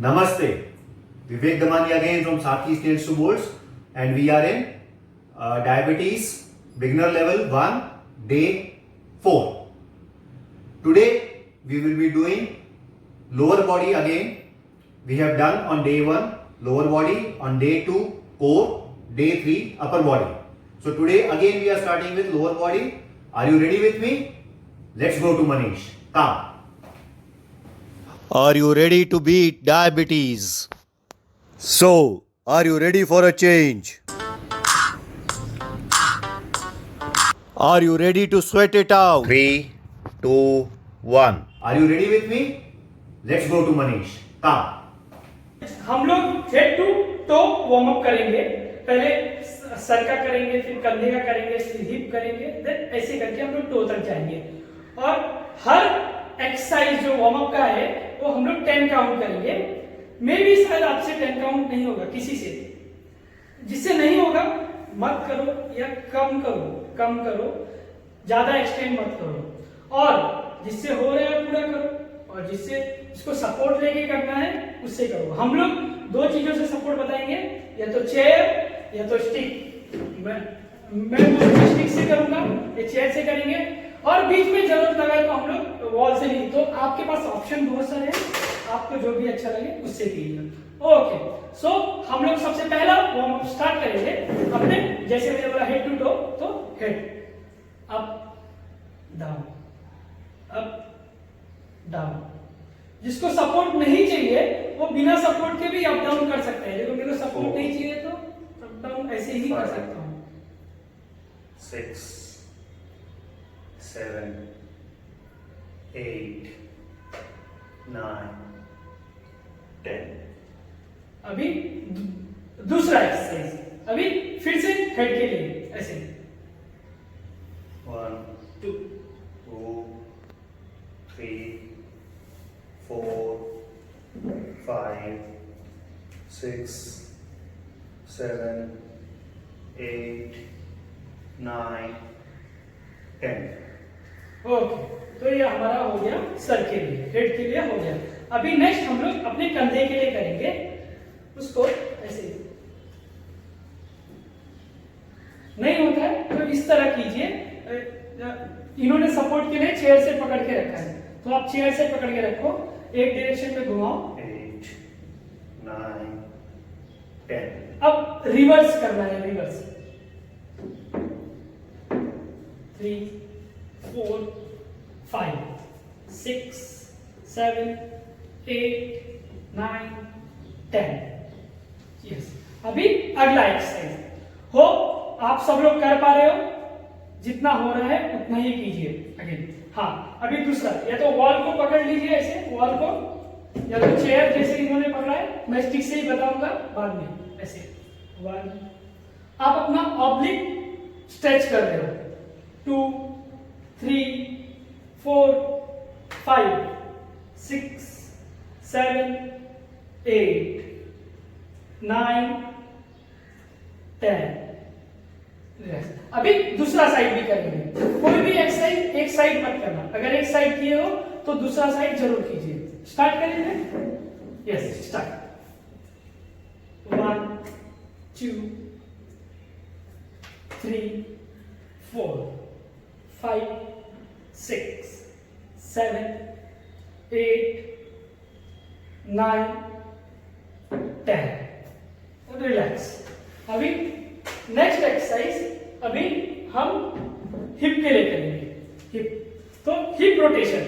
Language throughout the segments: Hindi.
Namaste. Vivek Damani again from Saki States to Bolts, and we are in Diabetes Beginner Level 1, Day 4. Today we will be doing lower body again. We have done on Day 1 lower body, on Day 2 core, Day 3 upper body. So today again we are starting with lower body. Are you ready with me? Let's go to Manish. Come. Are you ready to beat diabetes? So, are you ready for a change? Are you ready to sweat it out? 3, 2, 1. Are you ready with me? Let's go to Manish. Come. हम लोग head to toe warm up करेंगे। पहले सर का करेंगे, फिर कंधे का करेंगे, फिर हिप करेंगे, देन ऐसे करके हम लोग टो तक जाएंगे। और हर एक्सरसाइज जो वार्म अप का है वो हम लोग 10 काउंट करेंगे। मे भी शायद आपसे 10 काउंट नहीं होगा, किसी से जिससे नहीं होगा मत करो या कम करो, ज्यादा एक्सटेंड मत करो। और जिससे हो रहा है पूरा करो, और जिसको सपोर्ट लेके करना है उससे करो। हम लोग दो चीजों से सपोर्ट बताएंगे, या तो चेयर या तो स्टिक। मैं स्टिक से करूंगा, ये चेयर से करेंगे, और बीच में जरूरत लगा तो हम लोग वॉल से नहीं। तो आपके पास ऑप्शन बहुत सारे हैं, आपको जो भी अच्छा लगे उससे कीजिएगा। ओके, सो हम लोग सबसे पहला वार्म अप स्टार्ट करेंगे अपने, जैसे मैंने बोला हेड टू टो, तो head up down, up down. जिसको सपोर्ट नहीं चाहिए वो बिना सपोर्ट के भी अप डाउन कर सकते हैं। देखो मेरे को सपोर्ट नहीं चाहिए तो अप डाउन ऐसे ही कर सकता हूँ। 6, 7, 8, 9, 10. अभी दूसरा एक्सरसाइज, अभी फिर से हेड के लिए ऐसे 1, 2, 2, 3, 4, 5, 6, 7, 8, 9, 10. ओके। तो ये हमारा हो गया सर के लिए, हेड के लिए हो गया। अभी नेक्स्ट हम लोग अपने कंधे के लिए करेंगे। उसको ऐसे नहीं होता है तो इस तरह कीजिए। इन्होंने सपोर्ट के लिए चेयर से पकड़ के रखा है, तो आप चेयर से पकड़ के रखो, एक डायरेक्शन में घुमाओ। 8, 9, 10. अब रिवर्स करना है, रिवर्स 3, 4, 5, 6, 7, 8, 9, 10. यस। अभी अगला एक्सरसाइज हो, आप सब लोग कर पा रहे हो, जितना हो रहा है उतना ही कीजिए। अगेन हाँ, अभी दूसरा, या तो वॉल को पकड़ लीजिए ऐसे, वॉल को, या तो चेयर जैसे इन्होंने पकड़ा है, मैं स्टिक से ही बताऊंगा बाद में। ऐसे 1, आप अपना ऑब्लिक स्ट्रेच कर रहे हो। 2, 3, 4, 5, 6, 7, 8, 9, 10. अभी दूसरा साइड भी करेंगे। कोई भी एक्सरसाइज एक साइड मत करना, अगर एक साइड किए हो तो दूसरा साइड जरूर कीजिए। स्टार्ट करेंगे। Yes, start. 1, 2, 3, 4, 5, 6, 7, 8, 9, 10. रिलैक्स। अभी नेक्स्ट एक्सरसाइज अभी हम हिप के लिए करेंगे। हिप, तो हिप रोटेशन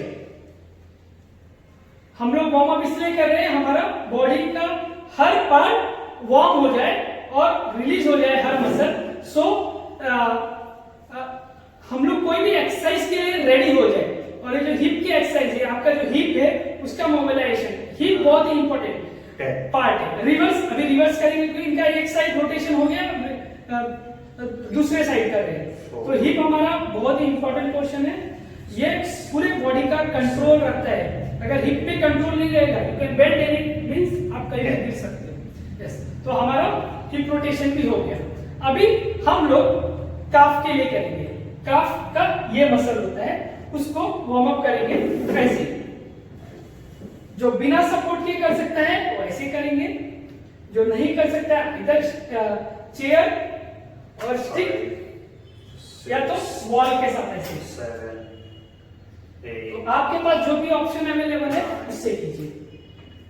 हम लोग वार्म अप इसलिए कर रहे हैं, हमारा बॉडी का हर पार्ट वार्म हो जाए और रिलीज हो जाए हर मसल। सो हम लोग कोई भी एक्सरसाइज के लिए रेडी हो जाए। और ये जो हिप की एक्सरसाइज है, आपका जो हिप है उसका मोबिलाइजेशन, हिप बहुत ही इंपॉर्टेंट पार्ट है। रिवर्स, अभी रिवर्स करेंगे तो इनका एक साइड रोटेशन हो गया, दूसरे साइड कर रहे हैं। तो हिप हमारा बहुत ही इंपॉर्टेंट पोर्शन है, ये पूरे बॉडी का कंट्रोल रखता है। अगर हिप पे कंट्रोल नहीं रहेगा, you can bend any means आप कहीं भी गिर सकते हो। यस, तो हमारा हिप रोटेशन भी हो गया। अभी हम लोग काफ के लिए करेंगे। काफ का ये मसल होता है, उसको वार्म अप करेंगे ऐसे। जो बिना सपोर्ट के कर सकता है वो ऐसे करेंगे, जो नहीं कर सकता इधर चेयर और स्टिक या तो वॉल के साथ ऐसे। 7 तो 8 आपके पास जो भी ऑप्शन अवेलेबल है उससे कीजिए।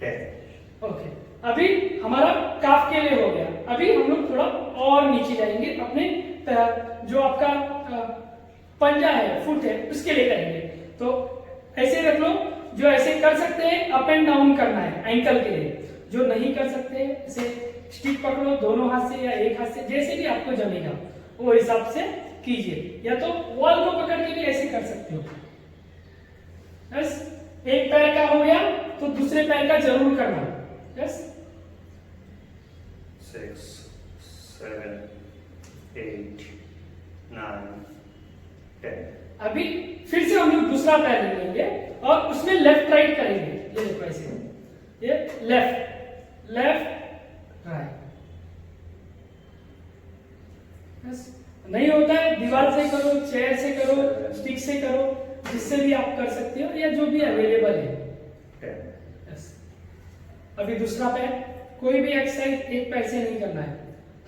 10। ओके, अभी हमारा काफ के लिए हो गया। अभी हम लोग थोड़ा और नीचे जाएंगे, अपने जो आपका पंजा है, फुट है, उसके लिए करेंगे। तो ऐसे रख लो, जो ऐसे कर सकते हैं अप एंड डाउन करना है एंकल के लिए, जो नहीं कर सकते ऐसे स्टिक पकड़ो दोनों हाथ से या एक हाथ से, जैसे भी आपको जमेगा वो हिसाब से कीजिए, या तो वॉल को पकड़ के भी ऐसे कर सकते हो। बस एक पैर का हो गया तो दूसरे पैर का जरूर करना। यस, 6 7 8 9 10। अभी फिर से हम लोग दूसरा पैर ले लेंगे और उसमें लेफ्ट राइट करेंगे। ये देखो ऐसे, ये लेफ्ट लेफ्ट राइट। बस नहीं होता है दीवार से करो, चेयर से करो, स्टिक से करो, जिससे भी आप कर सकते हो या जो भी अवेलेबल है। 10। यस, अभी दूसरा पैर, कोई भी एक्सरसाइज एक पैर से नहीं करना है।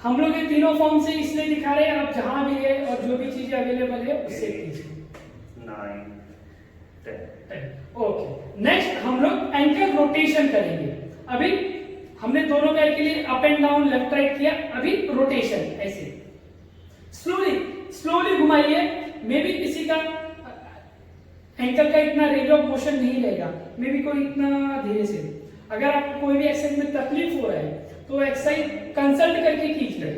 हम लोग ये तीनों फॉर्म से इसलिए दिखा रहे हैं, आप जहां भी है और जो भी चीजें अवेलेबल है उससे कीजिए। 9 10। ओके, नेक्स्ट हम लोग एंकल रोटेशन करेंगे। अभी हमने दोनों पैर के लिए up and down left right किया, अभी रोटेशन ऐसे स्लोली स्लोली घुमाइए। मे बी किसी का एंकल का इतना रेंज ऑफ मोशन नहीं रहेगा, मे बी कोई इतना धीरे से। अगर आपको कोई भी एक्सरसाइज में तकलीफ हो रहा है तो एक्सरसाइज कंसल्ट करके कीजिए।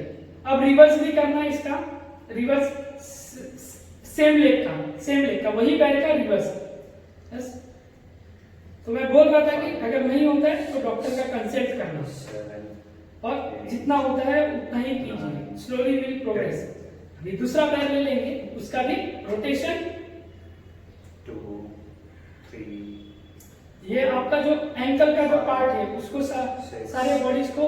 अब रिवर्स भी करना है इसका, रिवर्स सेम लेग का वही पैर का रिवर्स। यस, तो मैं बोल रहा था कि अगर नहीं होता है तो डॉक्टर का कंसल्ट करना, 7 और जितना होता है उतना ही कीजिए, स्लोली विल प्रोग्रेस। अभी दूसरा पैर ले लेंगे, उसका भी रोटेशन। 2 3 ये आपका जो एंकल का जो पार्ट है उसको सारे बॉडीज को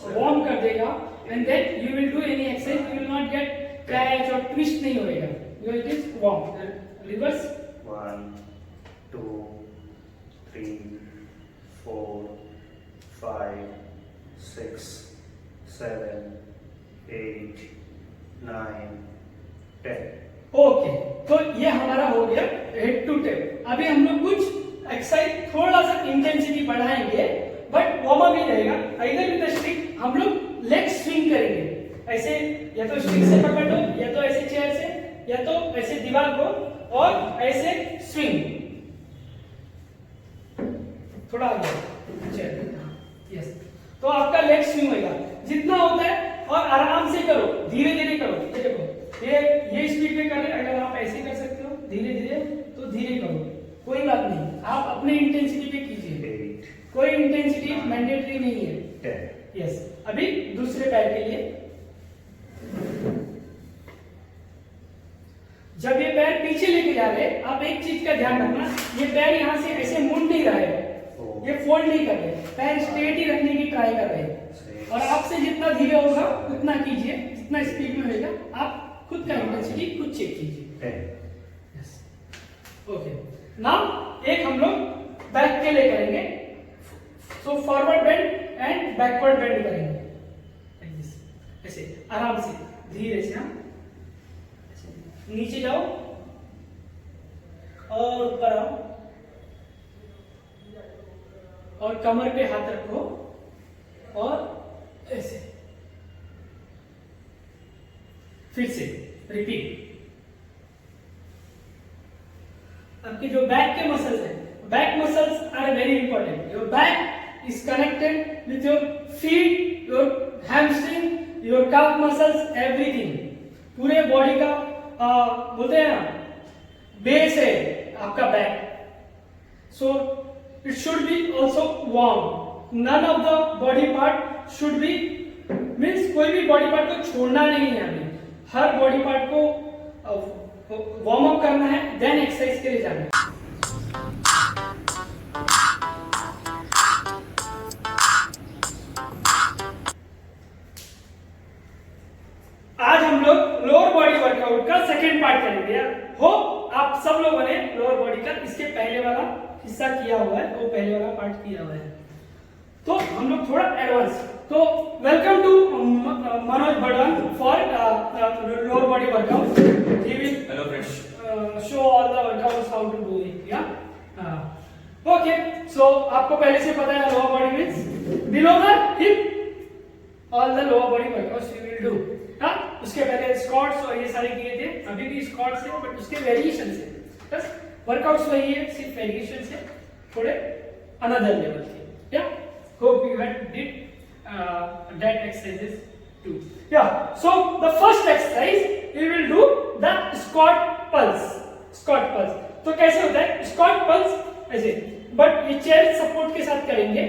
वार्म कर देगा, and then you will do any exercise, you will not get catch और ट्विस्ट नहीं होएगा, because it is warm. Reverse 1 2 3 4 5 6 7 8 9 10। Okay, तो ये हमारा हो गया हेड टू टेप। अभी हम लोग कुछ एक्सरसाइज थोड़ा सा इंटेंसिटी बढ़ाएंगे, बट वार्म अप ही रहेगा। इधर विद द स्टिक हम लोग लेग स्विंग करेंगे, ऐसे या तो स्टिक से पकड़ लो, या तो ऐसे चेयर से, या तो ऐसे दीवार को और ऐसे स्विंग। थोड़ा आगे चेयर। यस, तो आपका लेग स्विंग होगा जितना होता है, और आराम से करो, धीरे धीरे करो। ये देखो, ये स्पीड पे कर रहे, अगर आप ऐसे कर सकते हो धीरे धीरे तो धीरे करो, कोई बात नहीं, आप अपने इंटेंसिटी पे कीजिए, 8 कोई इंटेंसिटी मैंडेटरी नहीं है। 10। यस, अभी दूसरे पैर के लिए, जब ये पैर पीछे लेके जा रहे हैं, आप एक चीज का ध्यान रखना, ये पैर यहाँ से ऐसे मुड़ नहीं रहा है, ये फोल्ड नहीं कर रहे, पैर स्ट्रेट ही रखने की ट्राई कर रहे हैं। और आपसे जितना धीरे होगा उतना कीजिए, जितना स्पीड में होगा आप खुद का इंटेंसिटी खुद चेक कीजिए। 10। ओके, नाउ एक हम लोग बैक के लिए करेंगे, so forward bend and backward bend करेंगे ऐसे आराम से, धीरे से। हम नीचे जाओ और ऊपर आओ, और कमर पे हाथ रखो और ऐसे, फिर से रिपीट। आपके जो बैक के मसल्स हैं, back muscles are very important. Your back is connected with your feet, your hamstring, your calf muscles, everything. पूरे बॉडी का बोलते हैं ना, बेस है आपका back. So it should be also warm. None of the body part should be, means कोई भी बॉडी पार्ट को छोड़ना नहीं है हमें, हर बॉडी पार्ट को वार्म अप करना है, देन एक्सरसाइज के लिए जाना है। आज हम लोग लोअर बॉडी वर्कआउट का सेकेंड पार्ट करेंगे। होप आप सब लोगों ने लोअर बॉडी का इसके पहले वाला हिस्सा किया हुआ है, वो पहले वाला पार्ट किया हुआ है। तो हम लोग थोड़ा एडवांस। तो welcome to Manoj Badwan for lower body workout. He will hello friends, show all the workouts how to do it. या ओके, सो आपको पहले से पता है lower body means below the hip, all the lower body workouts you will do. हाँ, उसके पहले स्क्वाट्स और ये सारे किए थे, अभी भी स्क्वाट्स है बट उसके वेरिएशन है। बस वर्कआउट्स वही है, सिर्फ वेरिएशन से थोड़े अनदर लेवल के। या hope you had did that exercises too. Yeah, so the first exercise we will do the squat pulse. Squat pulse तो कैसे होता है squat pulse? ऐसे, बट ये चेयर सपोर्ट के साथ करेंगे।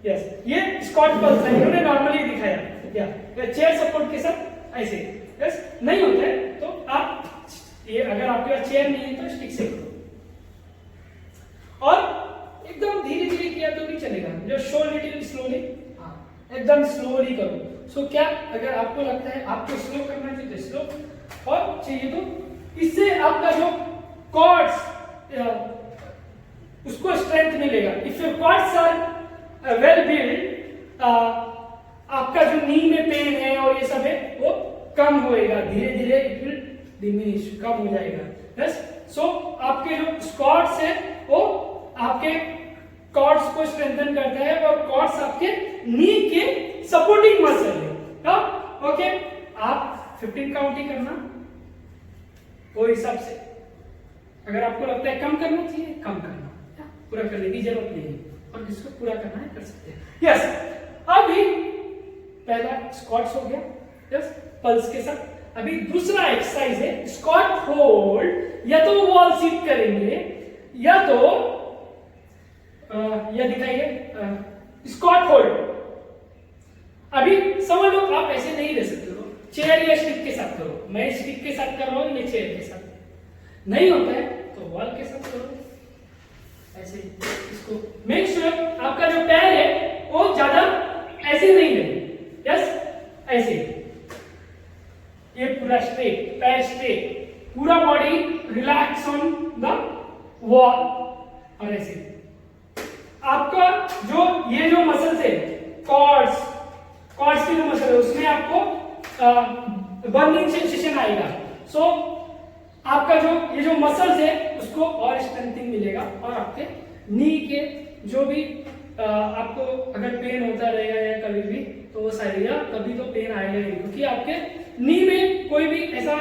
यस, ये स्क्वाट पल्स है, इन्होंने नॉर्मली दिखाया। या चेयर सपोर्ट के साथ ऐसे। यस, नहीं होता है तो आप ये, अगर आपके पास चेयर नहीं है तो स्टिक से करो, और एकदम धीरे धीरे किया तो भी चलेगा। जो शो लिटिल स्लोली, एकदम स्लोली करो। सो क्या, अगर आपको लगता है आपको स्लो करना चाहिए तो स्लो, और चाहिए तो इससे आपका जो कॉर्ड्स उसको स्ट्रेंथ मिलेगा। If your cords are well build, आपका जो नी में पेन है और ये सब है वो कम होएगा, धीरे धीरे इट विल डिमिनिश, कम हो जाएगा। यस, सो आपके जो स्क्वाट्स है वो आपके कॉर्ड्स को स्ट्रेंथन करता है, और कॉर्ड्स आपके नी के सपोर्टिंग मसल है। ओके, आप 15 काउंट ही करना वो हिसाब से। अगर आपको लगता है कम करना चाहिए, कम करना, पूरा करने की जरूरत नहीं है, और जिसको पूरा करना है कर सकते हैं। यस, अभी पहला स्क्वाट्स हो गया, यस, पल्स के साथ। अभी दूसरा एक्सरसाइज है स्क्वाट होल्ड। या तो वॉल सिट करेंगे, या तो यह दिखाइए स्क्वाट होल्ड। अभी समझ लो आप ऐसे नहीं रह सकते हो, चेयर या स्टिक के साथ करो। मैं स्टिक के साथ कर रहा हूं, ये चेयर के साथ नहीं होता है तो वॉल के साथ करो ऐसे। इसको मेक श्योर आपका जो पैर है वो ज्यादा ऐसे नहीं रहे। यस, ऐसे, ये पूरा स्ट्रेट, पैर स्ट्रेट, पूरा body relax on the wall, और ऐसे आपका जो ये जो मसल्स है, कॉर्ड्स की जो मसल है उसमें आपको बर्निंग सेंसेशन आएगा। सो आपका जो ये जो मसल्स है उसको और स्ट्रेंथिंग मिलेगा, और आपके नी के जो भी आपको अगर पेन होता रहेगा या कभी भी, तो वो साइड कभी तो पेन आएगा ही, क्योंकि आपके नी में कोई भी ऐसा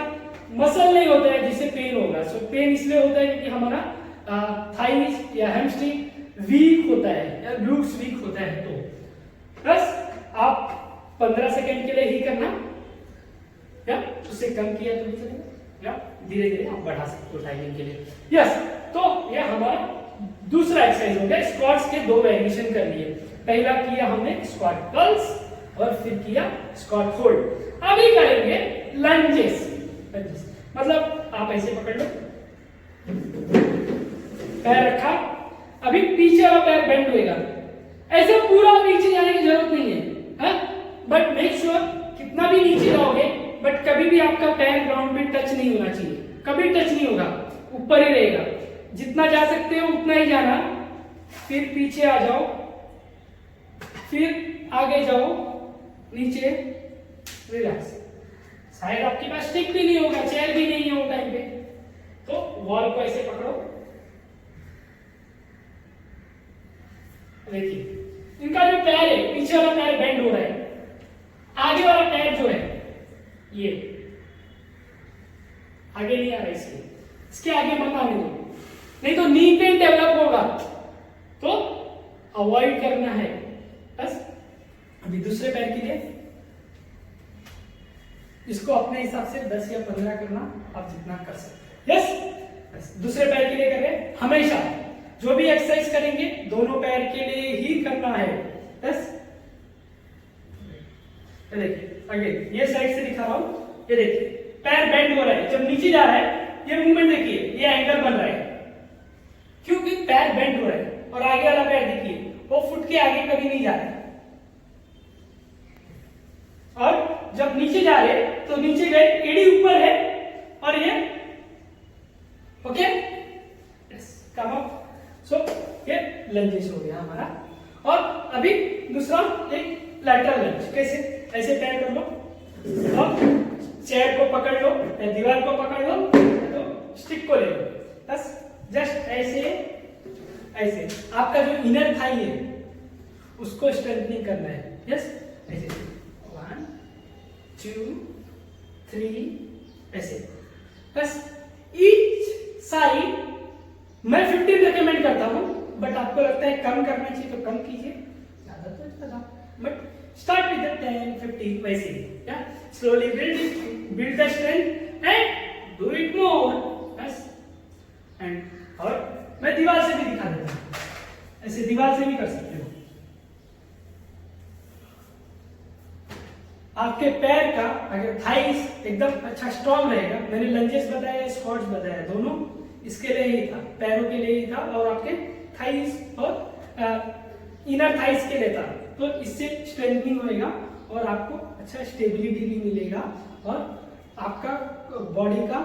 मसल नहीं होता है जिससे पेन होगा। सो पेन इसलिए होता है क्योंकि हमारा थाइस या हैमस्ट्रिंग वीक होता है या ग्लूट्स वीक होता है। तो बस आप 15 सेकंड के लिए ही करना, या उससे कम किया तो भी चलेगा, या धीरे धीरे आप बढ़ा सकते हो टाइमिंग के लिए। यस, तो ये हमारा दूसरा एक्सरसाइज हो गया। स्क्वाट्स के दो वेरिएशन कर लिए। पहला किया हमने स्क्वाट पल्स, और फिर किया स्क्वाट होल्ड। अभी करेंगे लंजेस। मतलब आप ऐसे पकड़ लो, पैर रखा, अभी पीछे वाला पैर बेंड होएगा। ऐसे पूरा नीचे जाने की जरूरत नहीं है, बट मेक श्योर कितना भी नीचे जाओगे, बट कभी भी आपका पैर ग्राउंड में टच नहीं होना चाहिए। कभी टच नहीं होगा, ऊपर ही रहेगा। जितना जा सकते हो उतना ही जाना, फिर पीछे आ जाओ, फिर आगे जाओ, नीचे रिलैक्स। शायद आपके पास स्टिक भी नहीं होगा, चेयर भी नहीं है वो टाइम पे, तो वॉल को ऐसे पकड़ो। देखिए इनका जो पैर है, पीछे वाला पैर बेंड हो रहा है, आगे वाला पैर जो है ये आगे नहीं आ रहा, इसके आगे मत आने दो, नहीं तो नी पेन डेवलप होगा, तो अवॉइड करना है। बस अभी दूसरे पैर के लिए इसको अपने हिसाब से 10 या 15 करना, आप जितना कर सकते हैं। यस, दूसरे पैर के लिए कर रहे हैं। हमेशा जो भी एक्सरसाइज करेंगे दोनों पैर के लिए ही करना है। यस, देखिए अगेन ये साइड से दिखा रहा हूं, ये देखिए पैर बेंड हो रहा है, जब नीचे जा रहा है ये मूवमेंट देखिए, ये एंगल बन रहा है क्योंकि पैर बेंड हो रहा है, और आगे वाला पैर देखिए वो फुट के आगे कभी नहीं जा रहा है, और जब नीचे जा रहे तो नीचे गए, एड़ी ऊपर है और ये ओके लंजेस हो गया हमारा। और अभी दूसरा एक लैटरल लंज, कैसे? ऐसे पैर कर लो और चेयर को पकड़ लो या दीवार को पकड़ लो तो स्टिक को ले लो, बस जस्ट ऐसे ऐसे आपका जो इनर थाई है उसको स्ट्रेंथनिंग करना है। यस, ऐसे 1 2 3 ऐसे, बस ईच साइड मैं 15 रिकमेंड करता हूं, बट आपको लगता है कम करना चाहिए तो कम कीजिए, ज्यादा तो ज्यादा, बट स्टार्ट विद 10 15 वैसे, या slowly build the strength and do it more, बस। एंड और मैं दीवार से भी दिखा देता हूं, ऐसे दीवार से भी कर सकते हो। आपके पैर का अगर थाइस एकदम अच्छा स्ट्रांग रहेगा, मैंने लंजेस बताया, स्क्वाट्स बताया, दोनों इसके लिए ही था, पैरों के लिए ही था और आपके थाइस और इनर थाइस के लिए था, तो इससे स्ट्रेंथनिंग होएगा और आपको अच्छा स्टेबिलिटी भी मिलेगा और आपका बॉडी का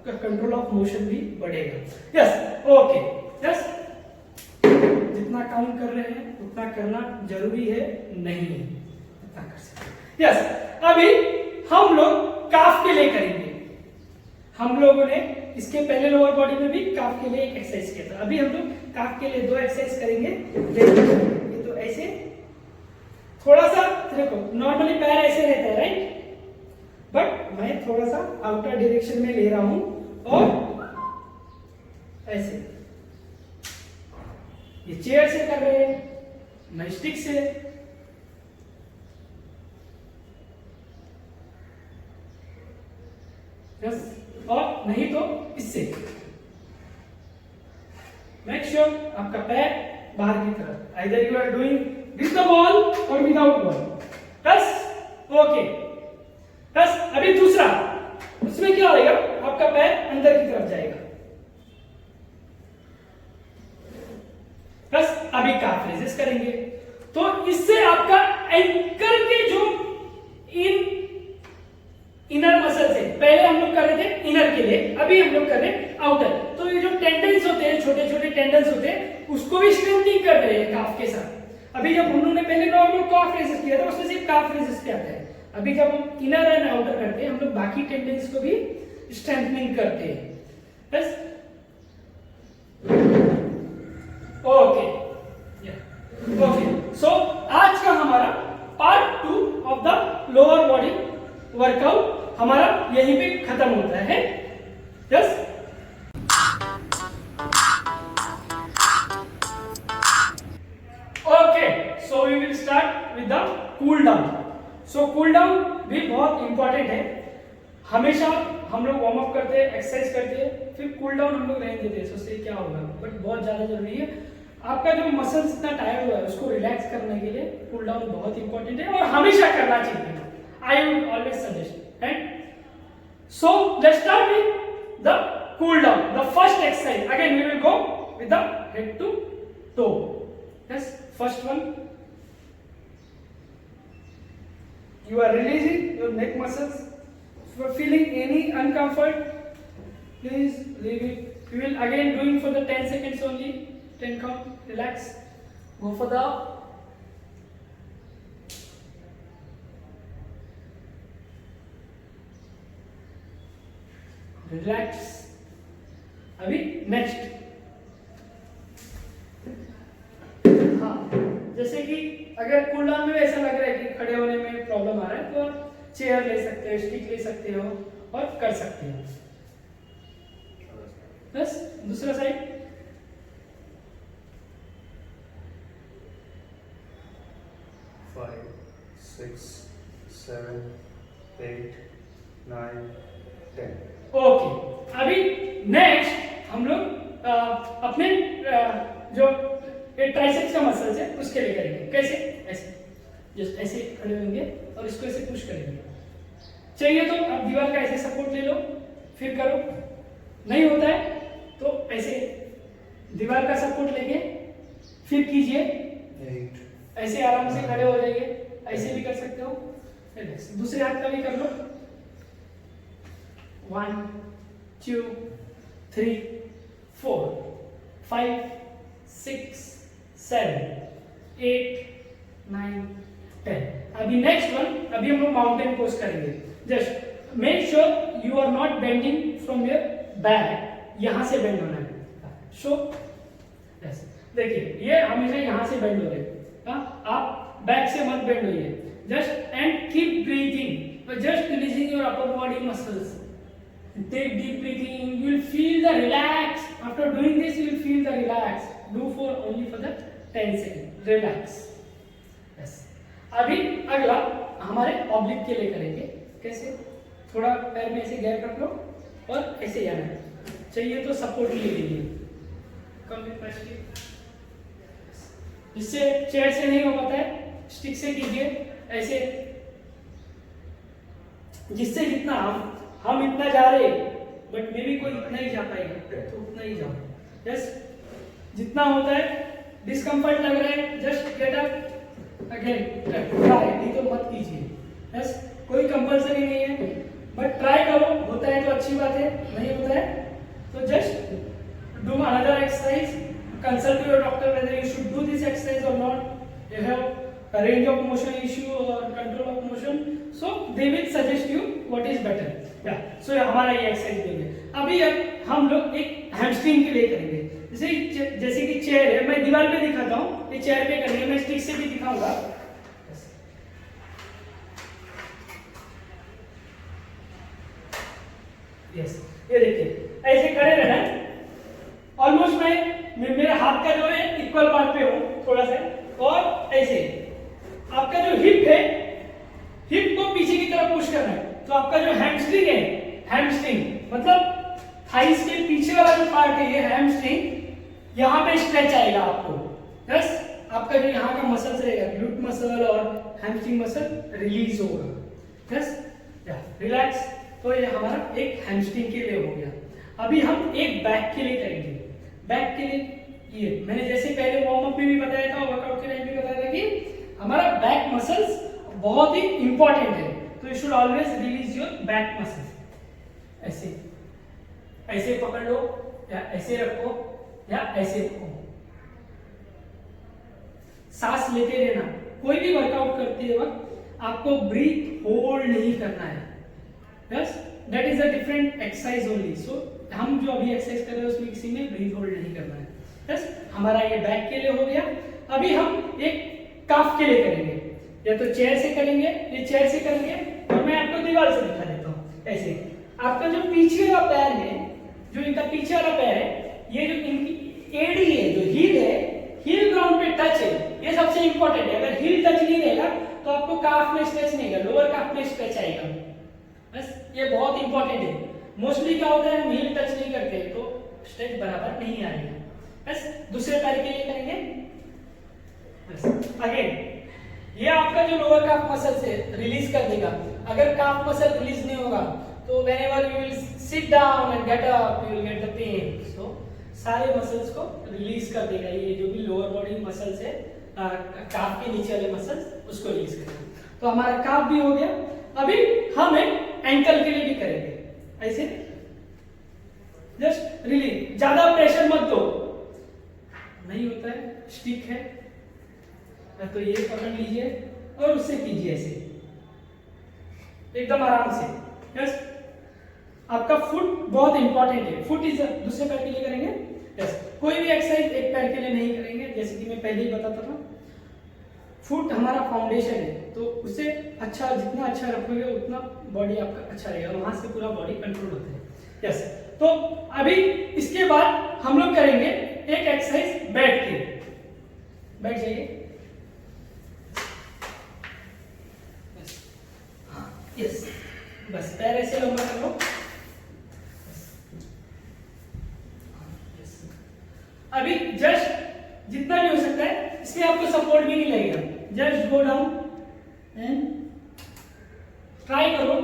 कंट्रोल ऑफ मोशन भी बढ़ेगा। यस, ओके, यस, जितना काउंट कर रहे हैं उतना करना जरूरी है नहीं है, इतना कर सकते। यस, अभी हम लोग काफ के लिए करेंगे। हम लोगों ने इसके पहले लोअर बॉडी में भी काफ के लिए एक एक्सरसाइज किया था, अभी हम लोग काफ के लिए 2 एक्सरसाइज करेंगे। ये तो ऐसे थोड़ा सा देखो, नॉर्मली पैर ऐसे रहता है, राइट, बट मैं थोड़ा सा आउटर डायरेक्शन में ले रहा हूं और ऐसे, ये चेयर से कर रहे हैं, मैं स्टिक से, यस, और नहीं तो इससे। मेक श्योर आपका पैर बाहर की तरफ, either you are doing with the ball और विदाउट बॉल, बस, ओके, बस। अभी दूसरा, उसमें क्या होगा, आपका पैर अंदर की तरफ जाएगा, बस। अभी काफ रेजेस करेंगे, तो इससे आपका एंकल के जो इनर मसल से, पहले हम लोग कर रहे थे इनर के लिए, अभी हम लोग कर रहे हैं आउटर, तो ये जो टेंडन्स होते हैं, छोटे छोटे टेंडन्स होते हैं, उसको भी स्ट्रेंथनिंग कर रहे हैं काफ के साथ। अभी जब हम लोगों ने पहले नॉर्मल काफ रेजेस किया था, उसमें सिर्फ काफ रेजेस पे आता है, अभी जब हम इनर एंड आउटर करते हैं, हम लोग बाकी टेंडन्स को भी स्ट्रेंथनिंग करते हैं, बस। ओके, ओके, सो आज का हमारा part 2 of the lower body workout हमारा यहीं पे खत्म होता है। Yes, okay, so we will start with the cool down. So cool down भी बहुत इंपॉर्टेंट है, हमेशा हम लोग वार्म अप करते हैं, एक्सरसाइज करते हैं, फिर कूल डाउन हम लोग रहने देते हैं, उससे क्या होगा, बट बहुत ज्यादा जरूरी है। आपका जो मसल्स इतना टायर्ड हुआ है उसको रिलैक्स करने के लिए कूल डाउन बहुत इंपॉर्टेंट है और हमेशा करना चाहिए, I would always suggest. And so let's start with the cool down. The first exercise. Again, we will go with the head to toe. Yes, first one. You are releasing your neck muscles. If you are feeling any uncomfort, please leave it. We will again doing for the 10 seconds only. 10 count. Relax. Go for the relax. अभी नेक्स्ट, हाँ, जैसे कि अगर कूल डाउन में ऐसा लग रहा है कि खड़े होने में प्रॉब्लम आ रहा है, तो आप चेयर ले सकते हो, स्टिक ले सकते हो और कर सकते हो। बस दूसरा साइड, Five, 6, 7, 8, 9, 10। ओके, अभी नेक्स्ट हम लोग अपने जो ट्राइसेप्स का मसल्स है उसके लिए करेंगे। कैसे? ऐसे, जस्ट ऐसे खड़े होंगे और इसको ऐसे पुश करेंगे। चाहिए तो आप दीवार का ऐसे सपोर्ट ले लो, फिर करो, नहीं होता है तो ऐसे दीवार का सपोर्ट लेके फिर कीजिए, ऐसे आराम से खड़े हो जाइए, ऐसे भी कर सकते हो, दूसरे हाथ का भी कर लो। 1 2 3 4 5 6, 7, 8, 9, 10। अभी नेक्स्ट वन, अभी हम लोग माउंटेन पोज करेंगे। Just make sure you are not bending from your back, यहां से बेंड होना है। सो देखिए ये हमेशा यहां से बेंड हो रहे हैं, आप बैक से मत बेंड होइए। Just and keep breathing, just releasing your upper body muscles. Take deep breathing, you will feel the relax. After doing this, you will feel the relax. Do for only for the 10 seconds. Relax. Yes. अभी अगला हमारे ऑब्लिक के लिए करेंगे। कैसे? थोड़ा पैर में ऐसे गैप रख लो और ऐसे जाना है। चाहिए तो सपोर्ट ले लीजिए। कम कैपेसिटी। जिससे चेयर से नहीं हो पाता है, स्टिक से कीजिए ऐसे। जिससे जितना हम इतना जा रहे बट मे भी कोई इतना ही जा पाएगा, तो उतना ही जाओ। यस, जितना होता है डिस्कम्फर्ट लग रहा है, just get up again, try, नहीं तो मत कीजिए। यस, कोई कंपल्सरी नहीं है, बट ट्राई करो। होता है तो अच्छी बात है, नहीं होता है तो just do another exercise. Consult your doctor whether you should do this exercise और not. You have range of motion issue or control of motion, so they will suggest you what is better. Yeah, so हमारा ये एक्सरसाइज देंगे। अभी अब हम लोग एक हैमस्ट्रिंग के लिए करेंगे। जैसे कि चेयर है, मैं दीवार पे दिखाता हूँ, ये चेयर पे करेंगे, मैं स्टिक से भी दिखाऊंगा। यस, ये देखिए ऐसे खड़े रहना। ऑलमोस्ट मैं मेरे हाथ का जो है इक्वल पार्ट पे हूँ थोड़ा सा, और ऐसे आपका जो हिप है, हिप को पीछे की तरफ पुश करना है। तो आपका जो हैमस्ट्रिंग है, हैमस्ट्रिंग मतलब थाइस के पीछे वाला जो पार्ट है, ये हैमस्ट्रिंग, यहाँ पे स्ट्रेच आएगा आपको। यस, आपका जो यहाँ का मसल्स रहेगा, ग्लूट मसल और हैमस्ट्रिंग मसल रिलीज होगा। यस, या रिलैक्स। तो ये हमारा एक हैमस्ट्रिंग के लिए हो गया। अभी हम एक बैक के लिए करेंगे। बैक के लिए ये मैंने जैसे पहले वार्म अप में भी बताया था, वर्कआउट के टाइम भी बताया था कि हमारा बैक मसल्स बहुत ही इंपॉर्टेंट है। तो you should always release your back muscles. ऐसे ऐसे पकड़ लो, या ऐसे रखो, या ऐसे रखो। सांस लेते रहना। कोई भी वर्कआउट करते वक्त आपको ब्रीथ होल्ड नहीं करना है। Yes, that is a different exercise only. So हम जो अभी एक्सरसाइज कर रहे हैं उसमें किसी में ब्रीथ होल्ड नहीं करना है। यस, हमारा ये बैक के लिए हो गया। अभी हम एक काफ के लिए करेंगे। या तो चेयर से करेंगे, ये चेयर से करेंगे, और मैं आपको दीवार से दिखा देता हूँ। ऐसे आपका जो पीछे वाला पैर है, जो इनका पीछे वाला पैर है, ये जो इनकी एडी है, जो हील है, हील ग्राउंड पे टच है, ये सबसे इंपॉर्टेंट है। अगर हील टच नहीं रहेगा तो आपको काफ में स्ट्रेच नहीं आएगा, लोअर काफ में स्ट्रेच आएगा। बस ये बहुत इंपॉर्टेंट है। मोस्टली क्या होता है, हम हील टच नहीं करते तो स्ट्रेच बराबर नहीं आएगा। बस दूसरे पैर के लिए करेंगे। अगेन ये आपका जो लोअर काफ मसल से रिलीज कर देगा। अगर काफ मसल रिलीज नहीं होगा तो whenever you will sit down and get up you will get the pain. So सारे मसल्स को रिलीज कर देगा। ये जो भी लोअर बॉडी मसल्स है, काफ के नीचे वाले मसल्स, उसको रिलीज करेगा। तो हमारा काफ भी हो गया। अभी हम एक एंकल के लिए भी करेंगे। ऐसे जस्ट रिलीज, ज्यादा प्रेशर मत दो, नहीं होता है, स्टिक है तो ये पकड़ लीजिए और उससे कीजिए ऐसे एकदम आराम से। यस, आपका फुट बहुत इंपॉर्टेंट है। फुट इज दूसरे पैर के लिए करेंगे। यस, कोई भी एक्सरसाइज एक पैर के लिए नहीं करेंगे, जैसे कि मैं पहले ही बताता था। फुट हमारा फाउंडेशन है, तो उससे अच्छा, जितना अच्छा रखोगे उतना बॉडी आपका अच्छा रहेगा, वहां से पूरा बॉडी कंट्रोल होता है। यस, तो अभी इसके बाद हम लोग करेंगे एक एक्सरसाइज बैठ के। बैठ जाइए। यस, बस पैर ऐसे लंबा कर लो। अभी जस्ट जितना भी हो सकता है, इसमें आपको सपोर्ट भी नहीं लगेगा। Just go down and try करो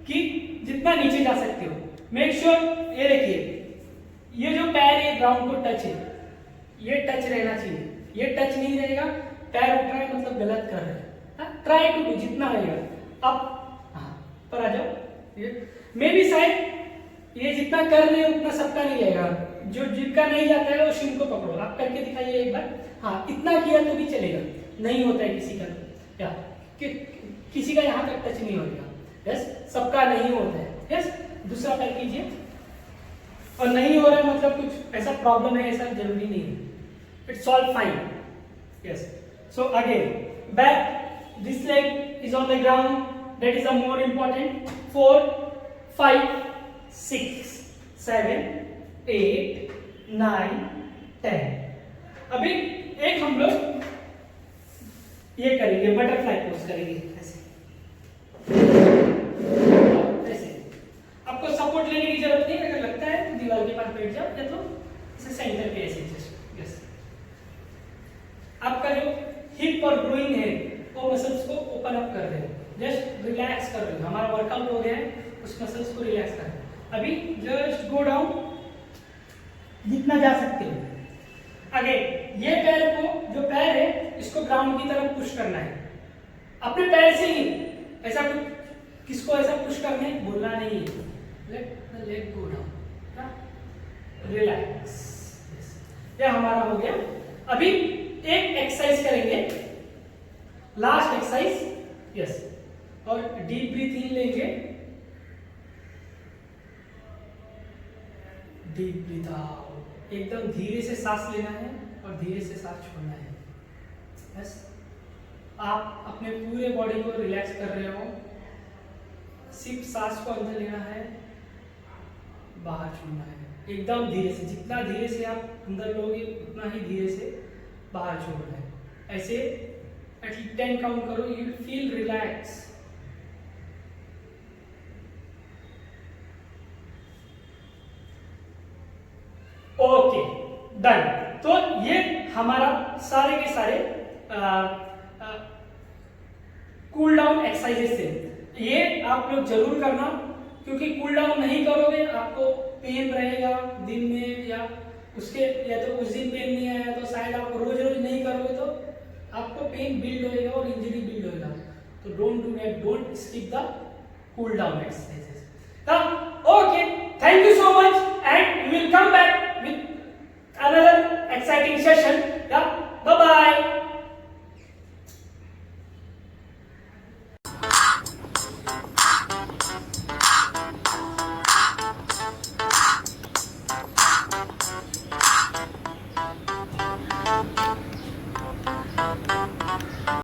कि जितना नीचे जा सकते हो। मेक श्योर, ये देखिए, ये जो पैर है ग्राउंड को टच है, ये टच रहना चाहिए। ये टच नहीं रहेगा, पैर उठ रहा है मतलब गलत कर रहे हैं। ट्राई टू डू जितना रहेगा। अब पर आ जाओ। ये मे भी शायद ये जितना कर रहे हैं उतना सबका नहीं रहेगा। जो जिनका नहीं जाता है वो शिन को पकड़ो, आप करके दिखाइए एक बार। हाँ, इतना किया तो भी चलेगा, नहीं होता है किसी का, या किसी का यहाँ तक टच नहीं होगा। यस, सबका नहीं होता है। यस, दूसरा पैर कीजिए। और नहीं हो रहा है मतलब कुछ ऐसा प्रॉब्लम है, ऐसा जरूरी नहीं है, it's all fine. Yes, so again back, this leg is on the ground, that is a more important. 4 5 6 7 8 9 10। अभी एक हम लोग ये करेंगे, बटरफ्लाई पोज करेंगे ऐसे। ऐसे आपको सपोर्ट लेने की जरूरत नहीं, अगर लगता है तो दीवार के पास बैठ जाओ, या तो इसे सेंटर पे ऐसे जस्ट। यस, आपका जो हिप और ग्रोइंग है वो मसल्स को ओपन अप कर रहे हो, जस्ट रिलैक्स कर रहे हो। हमारा वर्कआउट हो गया है, उस मसल्स को रिलैक्स कर रहे हो। अभी जस्ट गो डाउन जितना जा सकते हो। अगेन ये पैर को, जो पैर है इसको ग्राउंड की तरफ पुश करना है, अपने पैर से ही। ऐसा कुछ किसको ऐसा पुश करना है बोलना नहीं है। Let the leg go down, relax. ये हमारा हो गया। अभी एक एक्सरसाइज करेंगे, लास्ट एक्सरसाइज। यस, और डीप ब्रीथ इन लेंगे, डीप ब्रीथ आउट। एकदम धीरे से सांस लेना है और धीरे से सांस छोड़ना है। यस, आप अपने पूरे बॉडी को रिलैक्स कर रहे हो, सिर्फ सांस को अंदर लेना है, बाहर छोड़ना है। एकदम धीरे से, जितना धीरे से आप अंदर लोगे उतना ही धीरे से बाहर छोड़ना है। ऐसे एटलीस्ट 10 काउंट करो, you will feel relax. Okay, done. तो ये हमारा सारे के सारे कूल डाउन एक्सरसाइजेस थे। ये आप लोग जरूर करना, क्योंकि कूल डाउन नहीं करोगे आपको पेन रहेगा दिन में, या उसके या तो उस दिन पेन नहीं आया तो शायद आप रोज रोज नहीं करोगे तो आपको पेन बिल्ड होएगा और इंजरी बिल्ड होएगा। तो don't do that, don't skip the cool down exercises. Okay, thank you so much and we will come back with another exciting session. Yeah, bye bye.